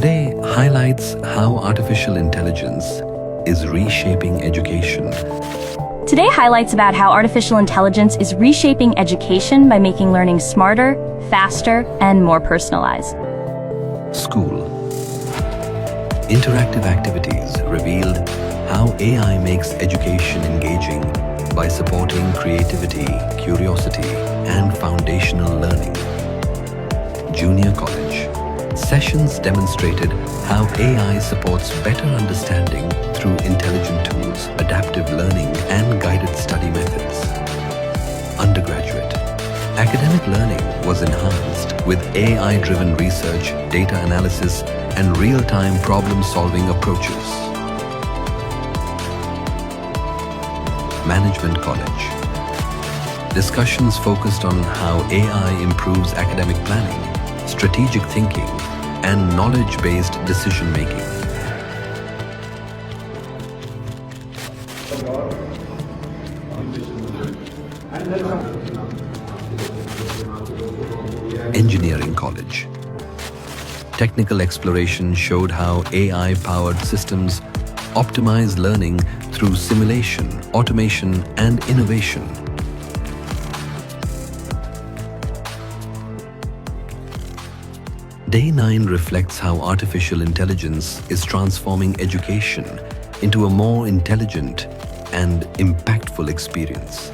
Today highlights how artificial intelligence is reshaping education. Today highlights about how artificial intelligence is reshaping education by making learning smarter, faster, and more personalized. School. Interactive activities revealed how AI makes education engaging by supporting creativity, curiosity, and foundational learning. Junior college. Sessions demonstrated how AI supports better understanding through intelligent tools, adaptive learning, and guided study methods. Undergraduate. Academic learning was enhanced with AI-driven research, data analysis, and real-time problem-solving approaches. Management college. Discussions focused on how AI improves academic planning, strategic thinking, and knowledge-based decision-making. Engineering college. Technical exploration showed how AI-powered systems optimize learning through simulation, automation, and innovation. Day 9 reflects how artificial intelligence is transforming education into a more intelligent and impactful experience.